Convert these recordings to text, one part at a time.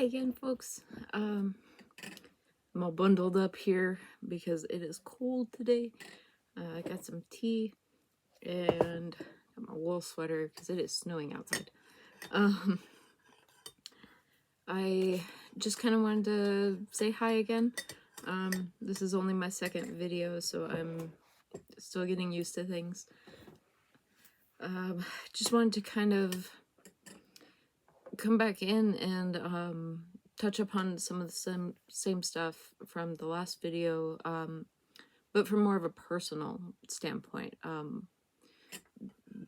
Hi again, folks. I'm all bundled up here because it is cold today. I got some tea and got my wool sweater because it is snowing outside. I just kind of wanted to say hi again. This is only my second video, so I'm still getting used to things. Just wanted to kind of come back in and touch upon some of the same stuff from the last video, but from more of a personal standpoint.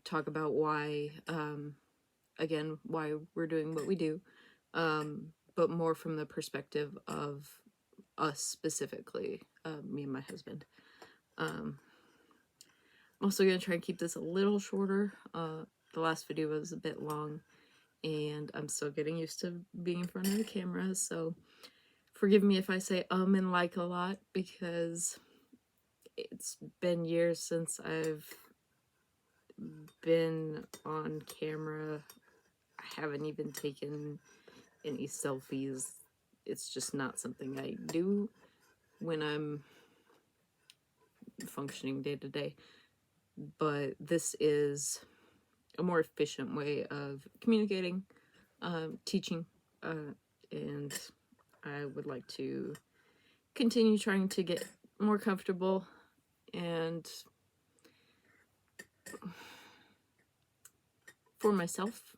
Talk about why, again, why we're doing what we do, but more from the perspective of us specifically, me and my husband. I'm also going to try and keep this a little shorter. The last video was a bit long, and I'm still getting used to being in front of the camera, so forgive me if I say and like a lot, because it's been years since I've been on camera. I haven't even taken any selfies. It's just not something I do when I'm functioning day to day. But this is a more efficient way of communicating, teaching, and I would like to continue trying to get more comfortable and for myself,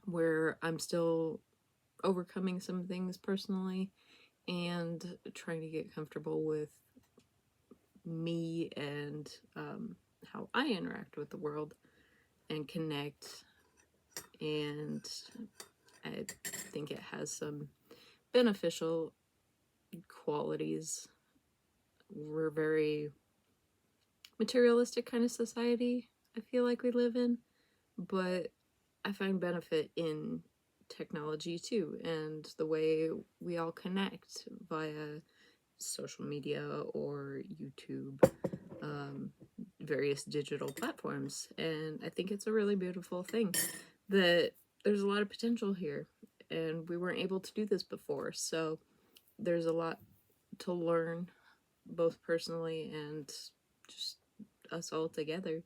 where I'm still overcoming some things personally and trying to get comfortable with me and how I interact with the world and connect. And I think it has some beneficial qualities. We're a very materialistic kind of society, I feel like we live in, but I find benefit in technology too, and the way we all connect via social media or YouTube, various digital platforms. And I think it's a really beautiful thing that there's a lot of potential here, and we weren't able to do this before, so there's a lot to learn, both personally and just us all together,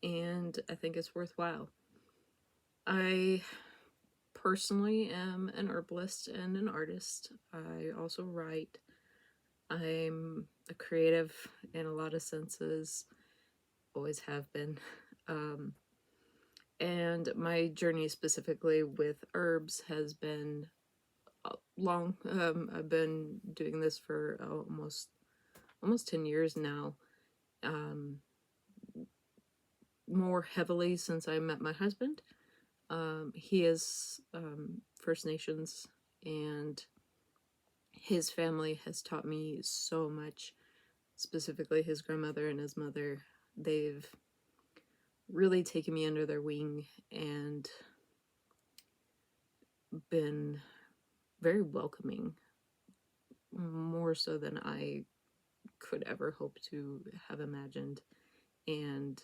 and I think it's worthwhile. I personally am an herbalist and an artist. I also write. I'm a creative in a lot of senses, always have been. And my journey specifically with herbs has been long. I've been doing this for almost 10 years now. More heavily since I met my husband. He is First Nations, and his family has taught me so much, specifically his grandmother and his mother. They've really taken me under their wing and been very welcoming, more so than I could ever hope to have imagined, and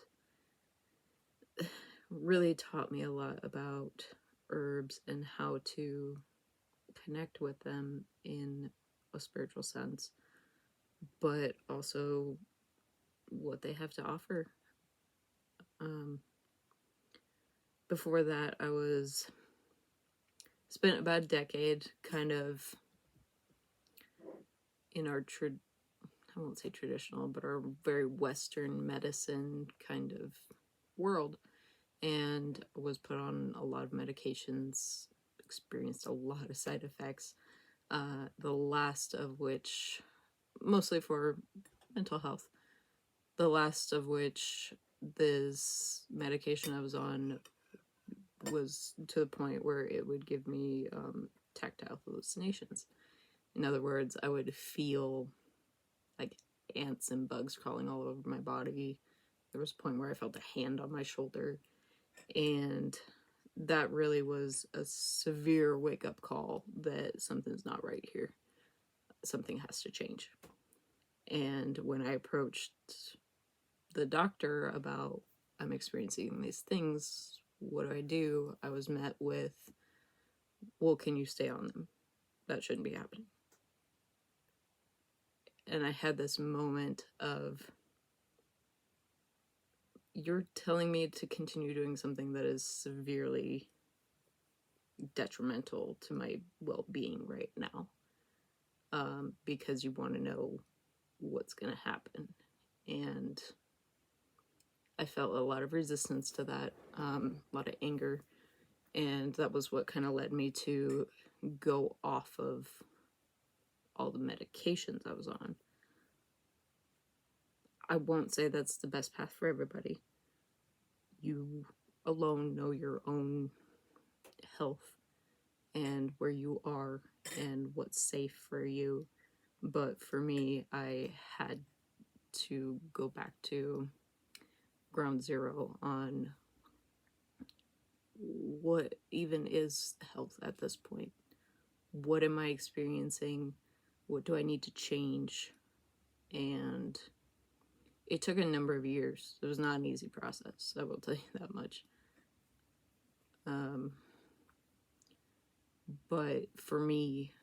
really taught me a lot about herbs and how to connect with them in a spiritual sense, but also what they have to offer. Before that, I spent about a decade kind of in our I won't say traditional, but our very Western medicine kind of world, and was put on a lot of medications, experienced a lot of side effects, the last of which, mostly for mental health, the last of which this medication I was on was to the point where it would give me tactile hallucinations. In other words, I would feel like ants and bugs crawling all over my body. There was a point where I felt a hand on my shoulder, and that really was a severe wake-up call that something's not right here. Something has to change. And when I approached the doctor about, I'm experiencing these things, what do? I was met with well, can you stay on them? That shouldn't be happening. And I had this moment of, you're telling me to continue doing something that is severely detrimental to my well-being right now, because you want to know what's going to happen. And I felt a lot of resistance to that, a lot of anger, and that was what kind of led me to go off of all the medications I was on. I won't say that's the best path for everybody. You alone know your own health and where you are and what's safe for you. But for me, I had to go back to ground zero on what even is health at this point. What am I experiencing? What do I need to change? And it took a number of years. It was not an easy process, I will tell you that much. But for me,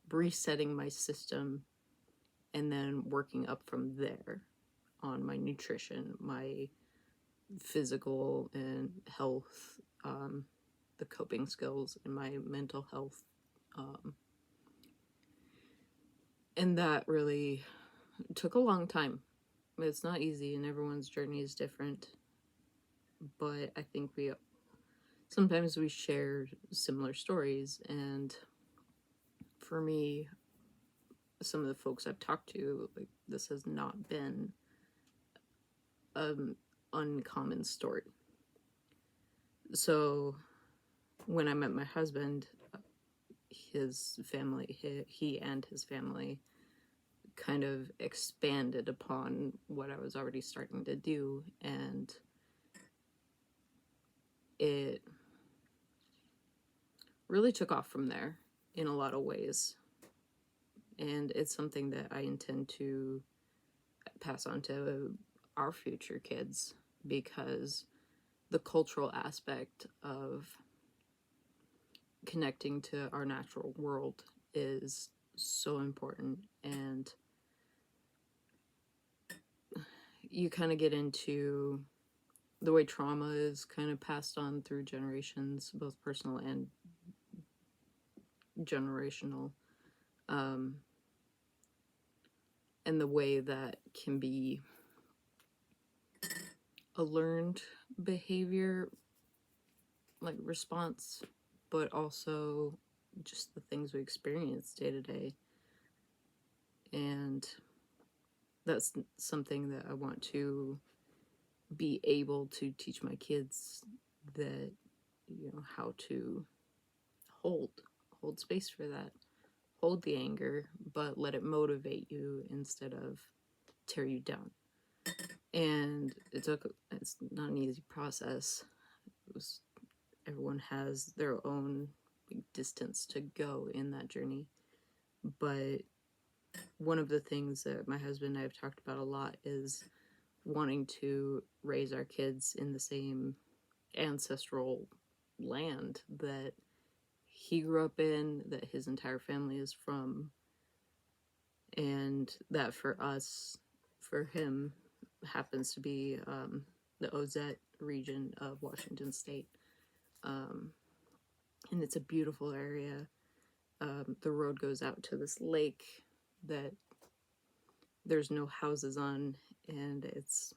resetting my system and then working up from there on my nutrition, my physical and health, the coping skills, and my mental health. And that really took a long time. It's not easy, and everyone's journey is different. But I think sometimes we share similar stories, and for me, some of the folks I've talked to, like, this has not been an uncommon story. So when I met my husband, his family, he and his family kind of expanded upon what I was already starting to do, and it really took off from there in a lot of ways. And it's something that I intend to pass on to our future kids, because the cultural aspect of connecting to our natural world is so important. And you kind of get into the way trauma is kind of passed on through generations, both personal and generational, and the way that can be a learned behavior, like response, but also just the things we experience day to day. And that's something that I want to be able to teach my kids, that, how to hold space for that, hold the anger, but let it motivate you instead of tear you down. And it's not an easy process. Everyone has their own distance to go in that journey. But one of the things that my husband and I have talked about a lot is wanting to raise our kids in the same ancestral land that he grew up in, that his entire family is from, and that for him, happens to be the Ozette region of Washington State. And it's a beautiful area. The road goes out to this lake that there's no houses on, and it's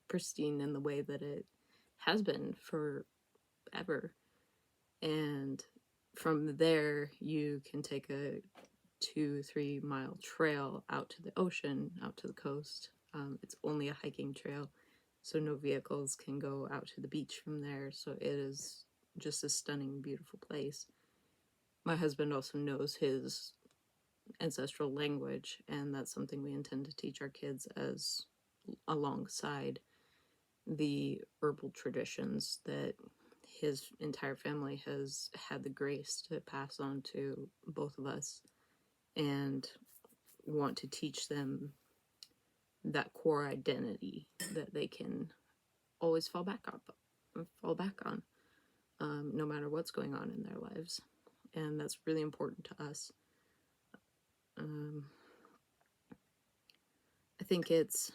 pristine in the way that it has been forever. And from there, you can take a 2-3 mile trail out to the ocean, out to the coast. It's only a hiking trail, so no vehicles can go out to the beach from there. So it is just a stunning, beautiful place. My husband also knows his ancestral language, and that's something we intend to teach our kids as alongside the herbal traditions that his entire family has had the grace to pass on to both of us, and want to teach them that core identity that they can always fall back on. no matter what's going on in their lives. And that's really important to us. I think it's,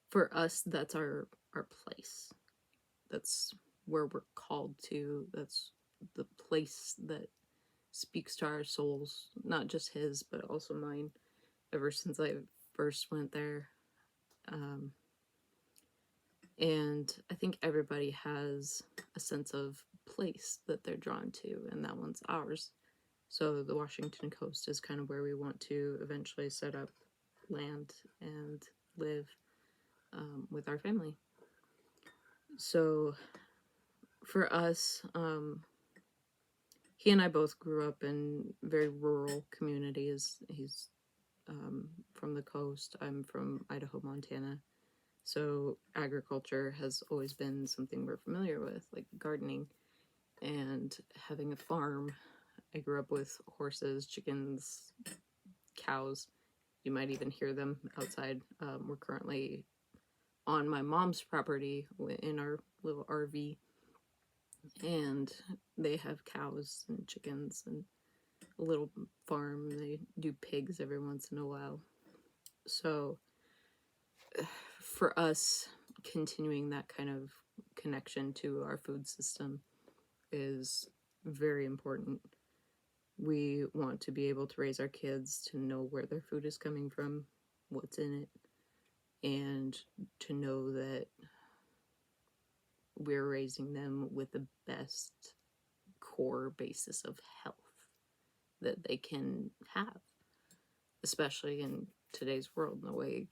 for us, that's our place. That's where we're called to. That's the place that speaks to our souls, not just his, but also mine, ever since I first went there. And I think everybody has a sense of place that they're drawn to, and that one's ours. So the Washington coast is kind of where we want to eventually set up land and live with our family. So for us, he and I both grew up in very rural communities. He's from the coast. I'm from Idaho, Montana. So agriculture has always been something we're familiar with, like gardening and having a farm. I grew up with horses, chickens, cows. You might even hear them outside. We're currently on my mom's property in our little RV, and they have cows and chickens and a little farm. They do pigs every once in a while. So for us, continuing that kind of connection to our food system is very important. We want to be able to raise our kids to know where their food is coming from, what's in it, and to know that we're raising them with the best core basis of health that they can have, especially in today's world and the way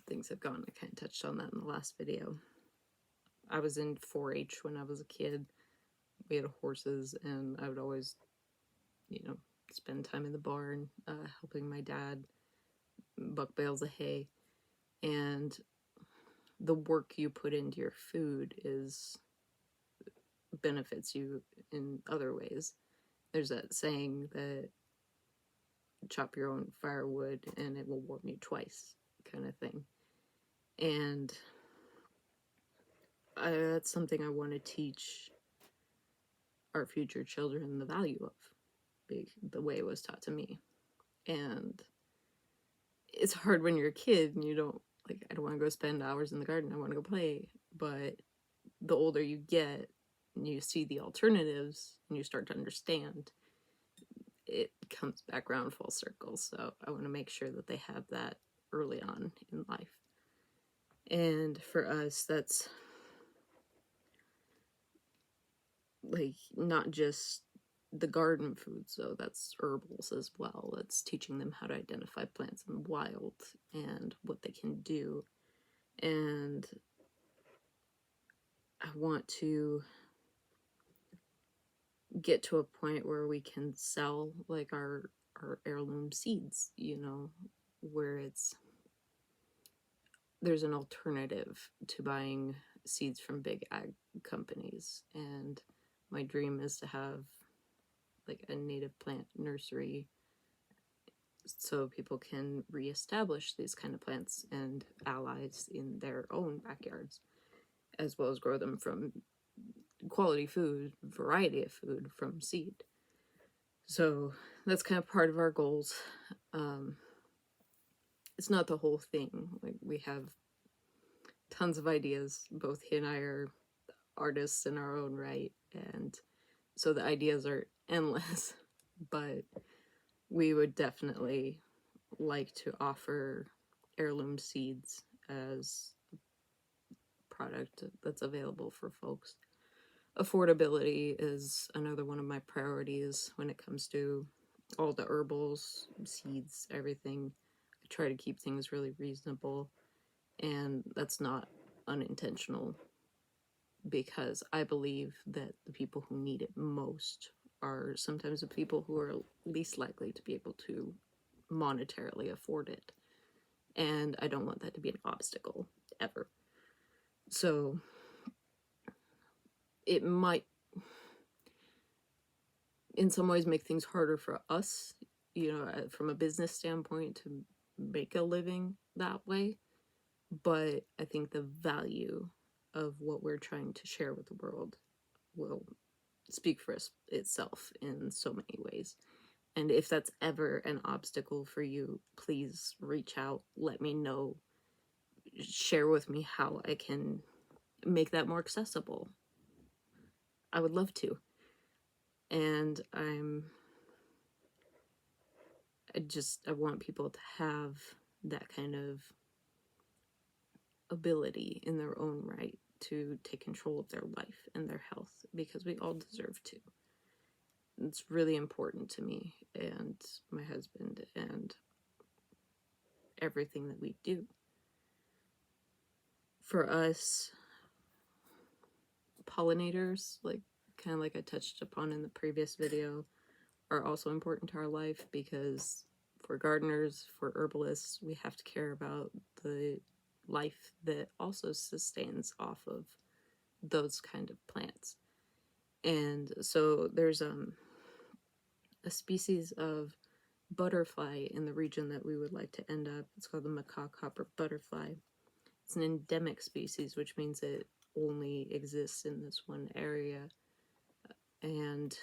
things have gone. I kind of touched on that in the last video. I was in 4-H when I was a kid. We had horses, and I would always, spend time in the barn helping my dad buck bales of hay. And the work you put into your food benefits you in other ways. There's that saying that chop your own firewood and it will warm you twice, kind of thing. And that's something I want to teach our future children the value of, the way it was taught to me. And it's hard when you're a kid and you don't, I don't want to go spend hours in the garden, I want to go play. But the older you get and you see the alternatives and you start to understand, it comes back around full circle. So I want to make sure that they have that early on in life. And for us, that's not just the garden foods, though, that's herbals as well. It's teaching them how to identify plants in the wild and what they can do. And I want to get to a point where we can sell our heirloom seeds, where there's an alternative to buying seeds from big ag companies. And my dream is to have a native plant nursery so people can reestablish these kind of plants and allies in their own backyards, as well as grow them from quality food, variety of food from seed. So that's kind of part of our goals. It's not the whole thing. We have tons of ideas. Both he and I are artists in our own right, and so the ideas are endless. But we would definitely like to offer heirloom seeds as a product that's available for folks. Affordability is another one of my priorities when it comes to all the herbals, seeds, everything. I try to keep things really reasonable, and that's not unintentional, because I believe that the people who need it most are sometimes the people who are least likely to be able to monetarily afford it. And I don't want that to be an obstacle, ever. So it might, in some ways, make things harder for us, from a business standpoint, to make a living that way. But I think the value of what we're trying to share with the world will speak for itself in so many ways. And if that's ever an obstacle for you, please reach out, let me know, share with me how I can make that more accessible. I would love to. And I want people to have that kind of ability in their own right to take control of their life and their health, because we all deserve to. It's really important to me and my husband and everything that we do. For us, pollinators, like kind of like I touched upon in the previous video, are also important to our life, because for gardeners, for herbalists, we have to care about the life that also sustains off of those kind of plants. And so there's a species of butterfly in the region that we would like to end up. It's called the macaw copper butterfly. It's an endemic species, which means it only exists in this one area. And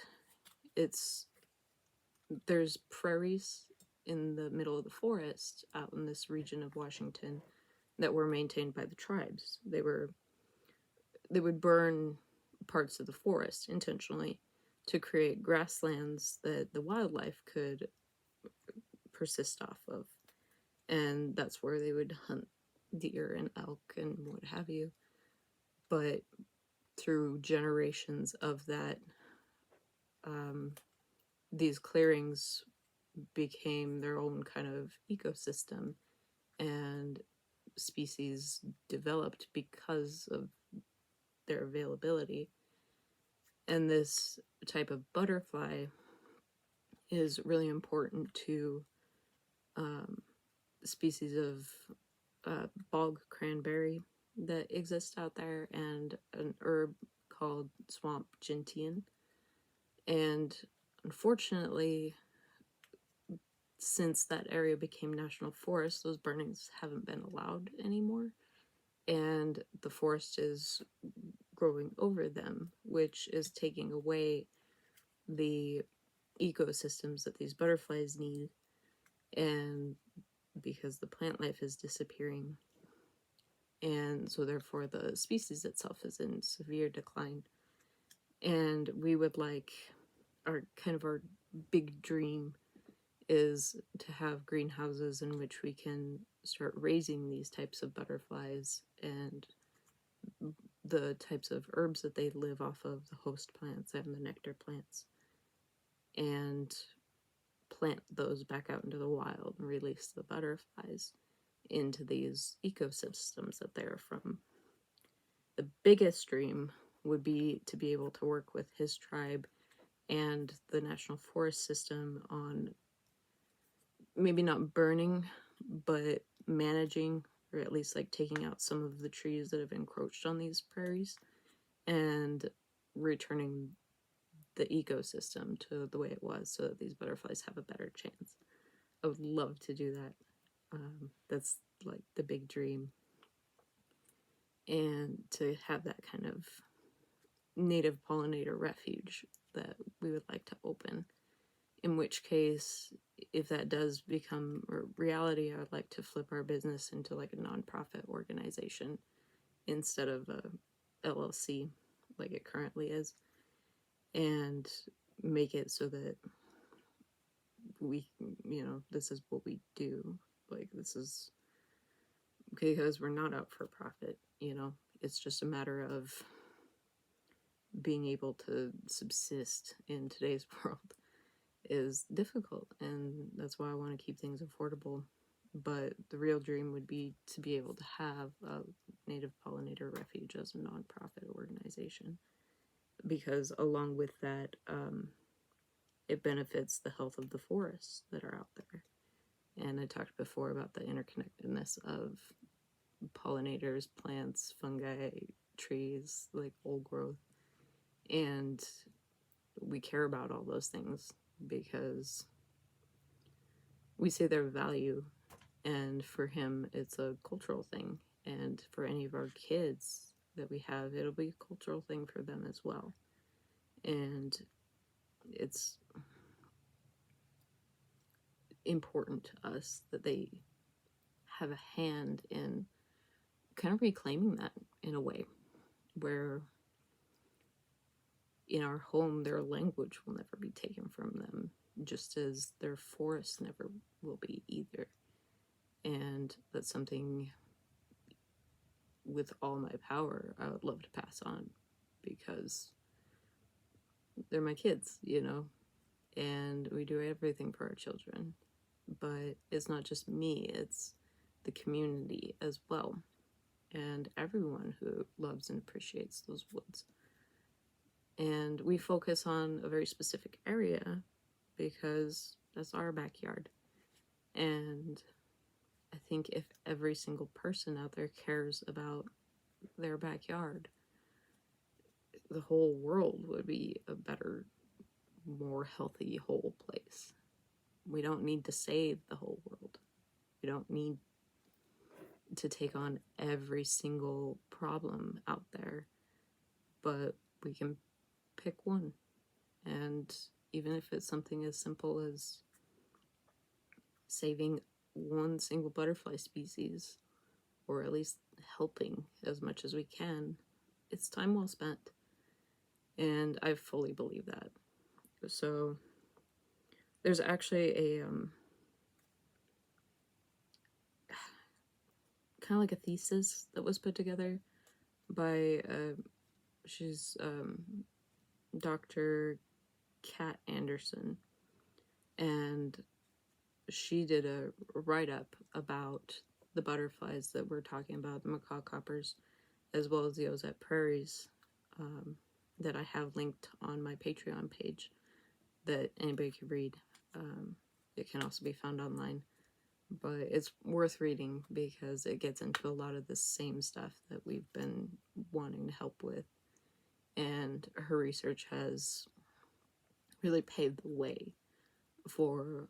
there's prairies in the middle of the forest out in this region of Washington that were maintained by the tribes. They would burn parts of the forest intentionally to create grasslands that the wildlife could persist off of. And that's where they would hunt deer and elk and what have you. But through generations of that, these clearings became their own kind of ecosystem, and species developed because of their availability. And this type of butterfly is really important to species of bog cranberry that exist out there, and an herb called swamp gentian. And unfortunately, since that area became national forest, those burnings haven't been allowed anymore, and the forest is growing over them, which is taking away the ecosystems that these butterflies need. And because the plant life is disappearing, and so therefore the species itself is in severe decline. And we would like, our big dream is to have greenhouses in which we can start raising these types of butterflies and the types of herbs that they live off of, the host plants and the nectar plants, and plant those back out into the wild and release the butterflies into these ecosystems that they're from. The biggest dream would be to be able to work with his tribe and the National Forest System on maybe not burning, but managing, or at least like taking out some of the trees that have encroached on these prairies and returning the ecosystem to the way it was so that these butterflies have a better chance. I would love to do that. That's like the big dream. And to have that kind of native pollinator refuge that we would like to open. In which case, if that does become a reality, I would like to flip our business into like a nonprofit organization instead of a LLC like it currently is, and make it so that we, this is what we do. Like, this is because we're not out for profit, it's just a matter of being able to subsist in today's world is difficult, and that's why I want to keep things affordable. But the real dream would be to be able to have a native pollinator refuge as a nonprofit organization, because along with that, it benefits the health of the forests that are out there. And I talked before about the interconnectedness of pollinators, plants, fungi, trees, like old growth. And we care about all those things because we see their value, and for him it's a cultural thing, and for any of our kids that we have. It'll be a cultural thing for them as well. And it's important to us that they have a hand in kind of reclaiming that in a way, where in our home their language will never be taken from them, just as their forest never will be either. And that's something, with all my power, I would love to pass on, because they're my kids, you know, and we do everything for our children. But it's not just me, it's the community as well, and everyone who loves and appreciates those woods. And we focus on a very specific area because that's our backyard. And I think if every single person out there cares about their backyard, the whole world would be a better, more healthy, whole place. We don't need to save the whole world. We don't need to take on every single problem out there, but we can pick one. And even if it's something as simple as saving one single butterfly species, or at least helping as much as we can, it's time well spent. And I fully believe that. So there's actually a kind of like a thesis that was put together by she's Dr. Kat Anderson, and she did a write-up about the butterflies that we're talking about, the macaw coppers, as well as the ozette prairies, that I have linked on my Patreon page that anybody can read. It can also be found online, but it's worth reading because it gets into a lot of the same stuff that we've been wanting to help with, and her research has really paved the way for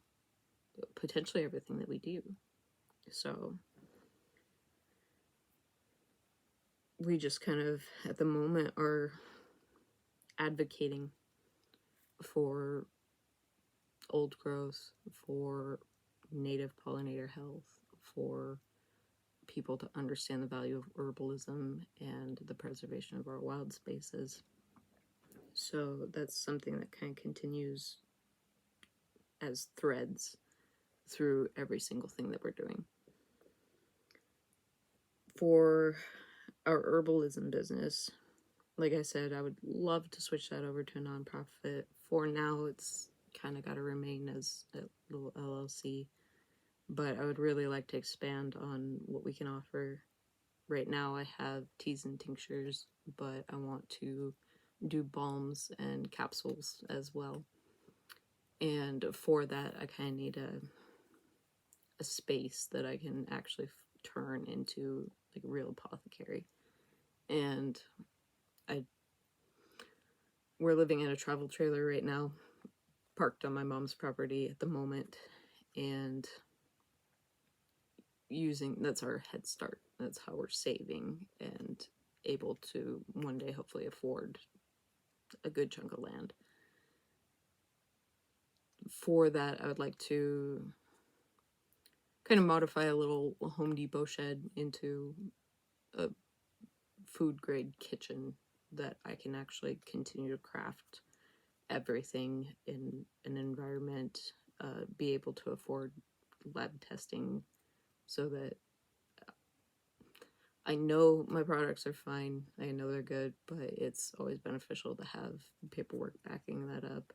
potentially everything that we do. So we just kind of, at the moment, are advocating for old growth, for native pollinator health, for people to understand the value of herbalism and the preservation of our wild spaces. So that's something that kind of continues as threads through every single thing that we're doing. For our herbalism business, like I said, I would love to switch that over to a nonprofit. For now, it's kind of got to remain as a little LLC, but I would really like to expand on what we can offer. Right now I have teas and tinctures, but I want to do balms and capsules as well. And for that, I kind of need a space that I can actually turn into like a real apothecary. And we're living in a travel trailer right now, parked on my mom's property at the moment, and that's our head start. That's how we're saving and able to one day hopefully afford a good chunk of land. For that, I would like to kind of modify a little Home Depot shed into a food grade kitchen that I can actually continue to craft everything in an environment, be able to afford lab testing, so that I know my products are fine, I know they're good, but it's always beneficial to have paperwork backing that up.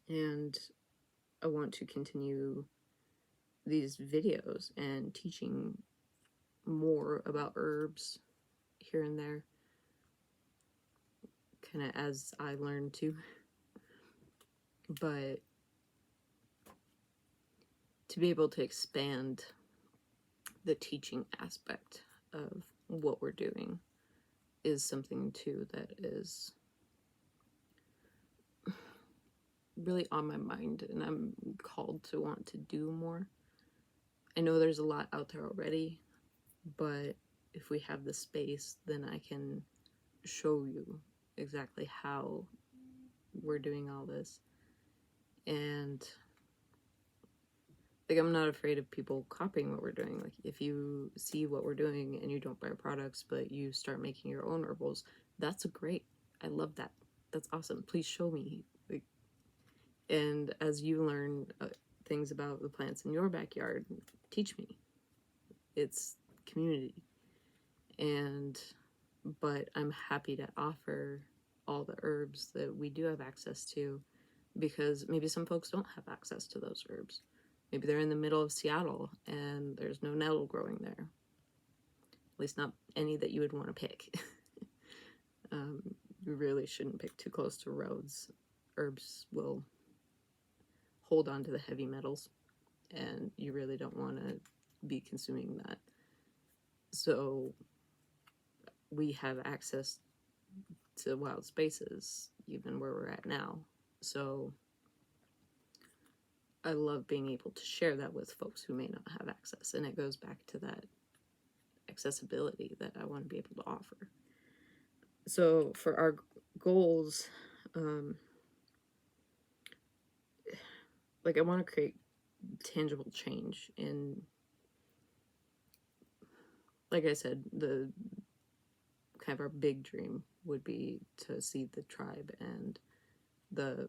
And I want to continue these videos and teaching more about herbs here and there, kind of as I learn to. But to be able to expand the teaching aspect of what we're doing is something too that is really on my mind, and I'm called to want to do more. I know there's a lot out there already, but if we have the space, then I can show you exactly how we're doing all this. And like, I'm not afraid of people copying what we're doing. Like, if you see what we're doing and you don't buy our products, but you start making your own herbals, that's great. I love that. That's awesome. Please show me. Like, and as you learn things about the plants in your backyard, teach me. It's community. But I'm happy to offer all the herbs that we do have access to, because maybe some folks don't have access to those herbs. Maybe they're in the middle of Seattle and there's no nettle growing there. At least not any that you would want to pick. You really shouldn't pick too close to roads. Herbs will hold on to the heavy metals, and you really don't want to be consuming that. So we have access to wild spaces, even where we're at now. So I love being able to share that with folks who may not have access. And it goes back to that accessibility that I want to be able to offer. So for our goals, like, I want to create tangible change in, like I said, the kind of our big dream would be to see the tribe and the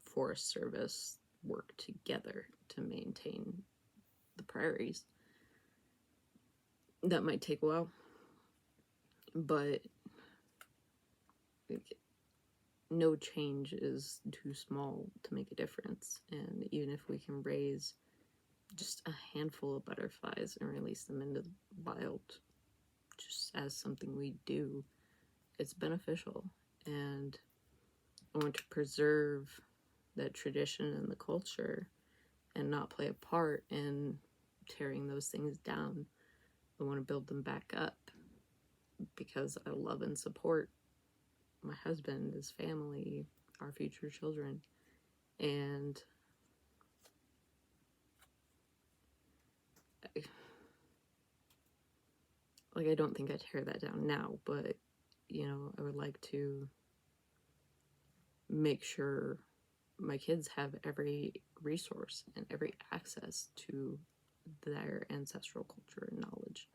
Forest Service work together to maintain the prairies. That might take a while, but like, no change is too small to make a difference. And even if we can raise just a handful of butterflies and release them into the wild just as something we do, it's beneficial. And I want to preserve that tradition and the culture and not play a part in tearing those things down. I want to build them back up because I love and support my husband, his family, our future children. And I don't think I tear that down now, but I would like to make sure my kids have every resource and every access to their ancestral culture and knowledge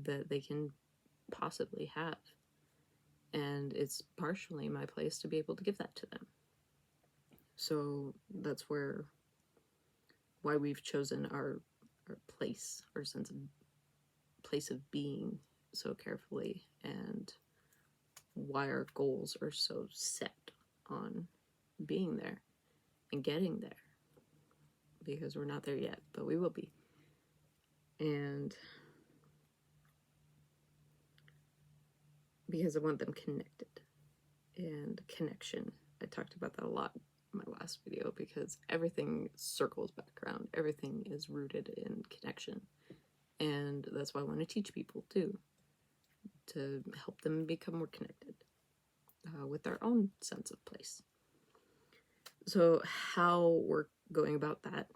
that they can possibly have. And it's partially my place to be able to give that to them. So that's why we've chosen our place, our sense of place of being so carefully, and why our goals are so set on being there and getting there, because we're not there yet, but we will be. And because I want them connected, and connection. I talked about that a lot in my last video, because everything circles back around. Everything is rooted in connection. And that's why I want to teach people too, to help them become more connected with their own sense of place. So how we're going about that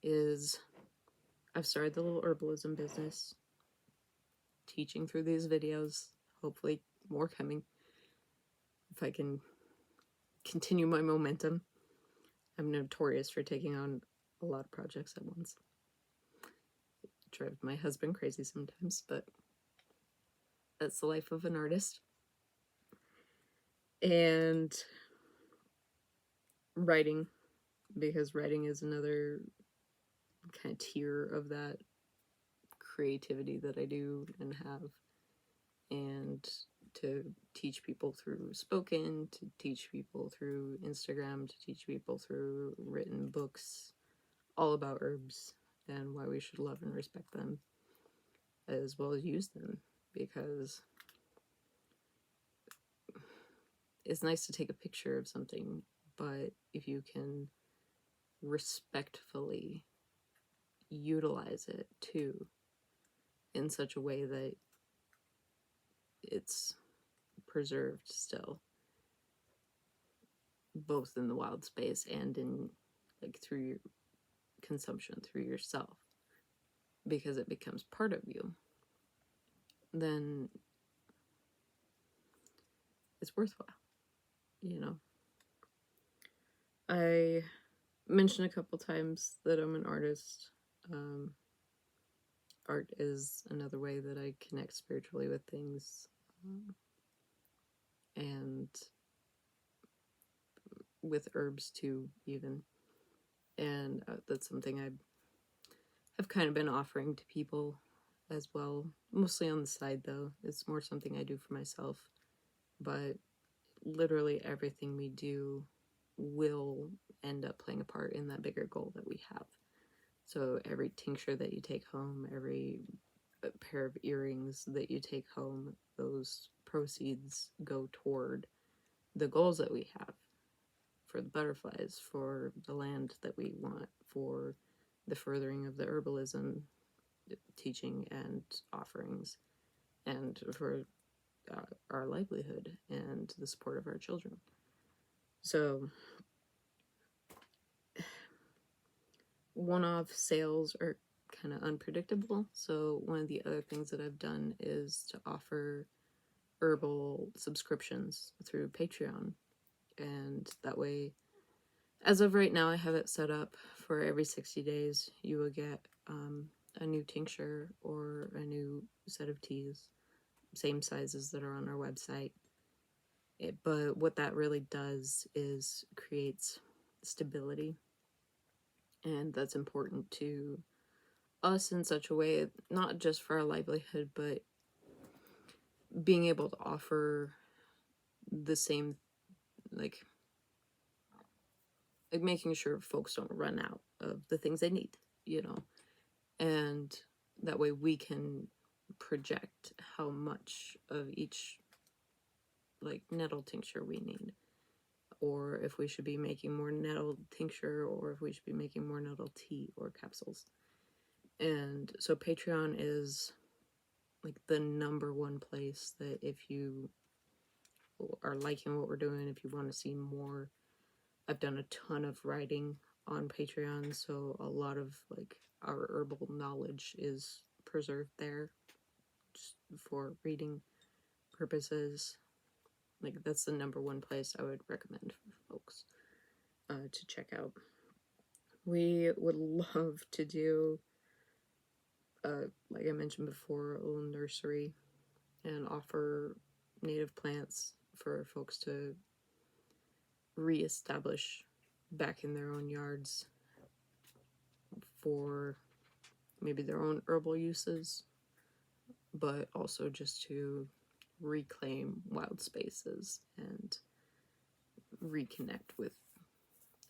is, I've started the little herbalism business, teaching through these videos, hopefully more coming, if I can continue my momentum. I'm notorious for taking on a lot of projects at once. It drives my husband crazy sometimes, but that's the life of an artist. And writing, because writing is another kind of tier of that creativity that I do and have. And to teach people through spoken, to teach people through Instagram, to teach people through written books, all about herbs and why we should love and respect them, as well as use them, because it's nice to take a picture of something, but if you can respectfully utilize it too, in such a way that it's preserved still, both in the wild space and in, like, through your consumption, through yourself, because it becomes part of you, then it's worthwhile, you know. I mentioned a couple times that I'm an artist. Art is another way that I connect spiritually with things, and with herbs too, even. And that's something I have kind of been offering to people as well, mostly on the side though. It's more something I do for myself, but literally everything we do will end up playing a part in that bigger goal that we have. So every tincture that you take home, every pair of earrings that you take home, those proceeds go toward the goals that we have for the butterflies, for the land that we want, for the furthering of the herbalism teaching and offerings, and for our livelihood and the support of our children. So one-off sales are kind of unpredictable. So one of the other things that I've done is to offer herbal subscriptions through Patreon. And that way, as of right now, I have it set up for every 60 days, you will get a new tincture or a new set of teas, same sizes that are on our website. But what that really does is creates stability. And that's important to us in such a way, not just for our livelihood, but being able to offer the same, like making sure folks don't run out of the things they need, you know, and that way we can project how much of each like nettle tincture we need, or if we should be making more nettle tincture, or if we should be making more nettle tea or capsules. And so Patreon is like the number one place that if you are liking what we're doing, if you want to see more, I've done a ton of writing on Patreon, so a lot of like our herbal knowledge is preserved there just for reading purposes. Like that's the number one place I would recommend for folks to check out. We would love to do, like I mentioned before, a little nursery and offer native plants for folks to reestablish back in their own yards for maybe their own herbal uses, but also just to reclaim wild spaces and reconnect with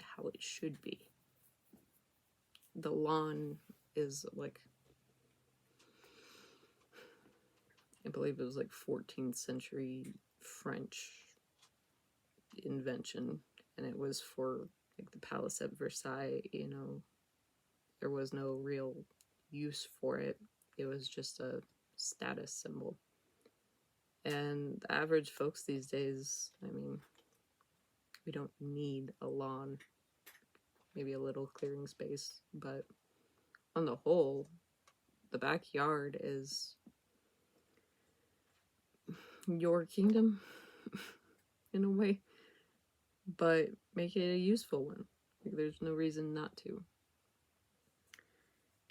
how it should be. The lawn is like, I believe it was like 14th century French invention, and it was for like the palace at Versailles, you know. There was no real use for it. It was just a status symbol. And the average folks these days, I mean, we don't need a lawn, maybe a little clearing space, but on the whole, the backyard is your kingdom in a way, but make it a useful one. Like, there's no reason not to.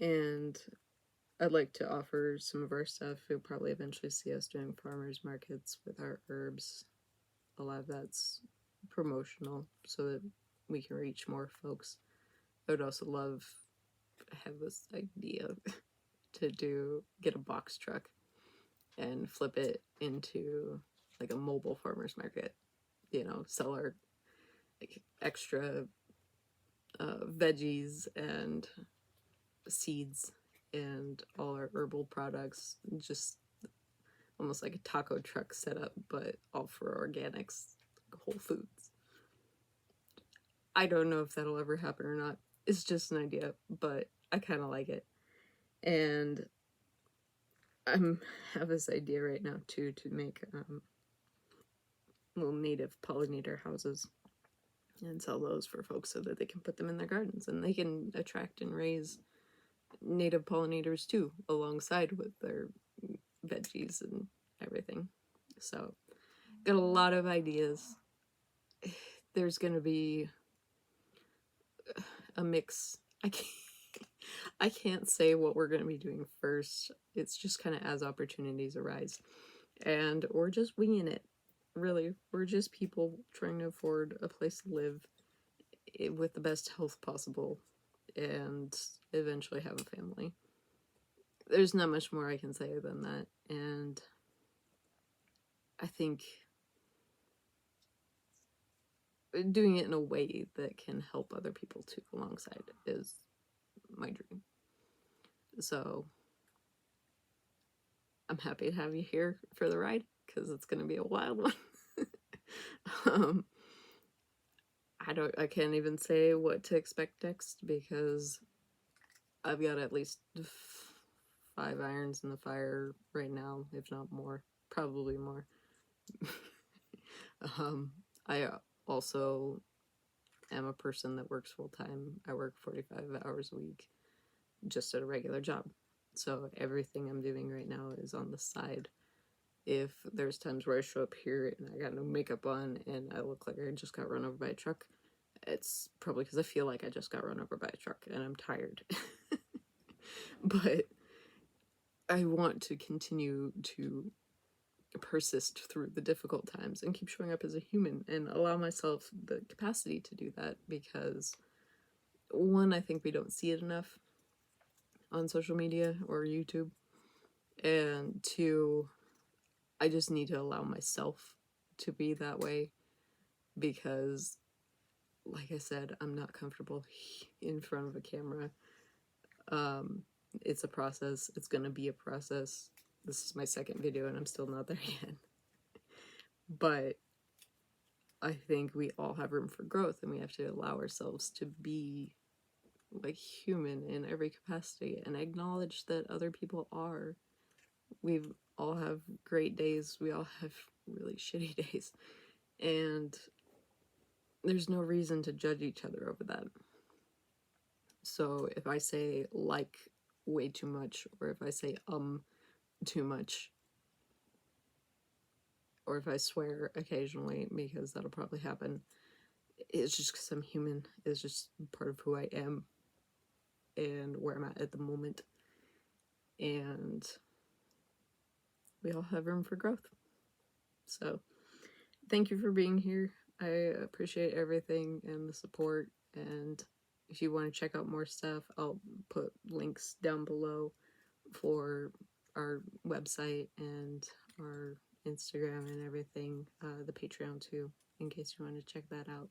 And I'd like to offer some of our stuff. You'll probably eventually see us doing farmers markets with our herbs. A lot of that's promotional so that we can reach more folks. I would also love to have this idea to get a box truck and flip it into like a mobile farmers market, you know, sell our like extra veggies and seeds and all our herbal products, just almost like a taco truck setup, but all for organics, like Whole Foods. I don't know if that'll ever happen or not. It's just an idea, but I kind of like it. And I have this idea right now too to make little native pollinator houses and sell those for folks so that they can put them in their gardens and they can attract and raise native pollinators too alongside with their veggies and everything. So, got a lot of ideas. There's gonna be a mix. I can't say what we're gonna be doing first. It's just kind of as opportunities arise, and we're just winging it. Really, we're just people trying to afford a place to live with the best health possible, and eventually have a family. There's not much more I can say than that, and I think doing it in a way that can help other people too alongside is my dream. So I'm happy to have you here for the ride, because it's going to be a wild one. um, I can't even say what to expect next, because I've got at least 5 irons in the fire right now, if not more, probably more. I also am a person that works full-time. I work 45 hours a week just at a regular job. So everything I'm doing right now is on the side. If there's times where I show up here and I got no makeup on and I look like I just got run over by a truck, it's probably because I feel like I just got run over by a truck and I'm tired. But I want to continue to persist through the difficult times and keep showing up as a human and allow myself the capacity to do that, because one, I think we don't see it enough on social media or YouTube, and two, I just need to allow myself to be that way, because like I said, I'm not comfortable in front of a camera. It's a process. It's gonna be a process. This is my second video and I'm still not there yet. But I think we all have room for growth, and we have to allow ourselves to be like human in every capacity and acknowledge that other people are. We all have great days. We all have really shitty days. And there's no reason to judge each other over that. So if I say like way too much, or if I say too much, or if I swear occasionally, because that'll probably happen, it's just because I'm human. It's just part of who I am and where I'm at the moment. And we all have room for growth. So thank you for being here. I appreciate everything and the support. And if you want to check out more stuff, I'll put links down below for our website and our Instagram and everything, the Patreon too, in case you want to check that out.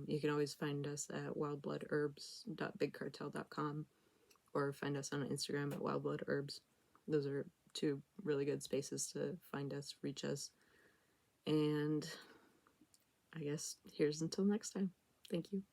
You can always find us at wildbloodherbs.bigcartel.com, or find us on Instagram at wildbloodherbs. Those are 2 really good spaces to find us, reach us. And I guess here's until next time. Thank you.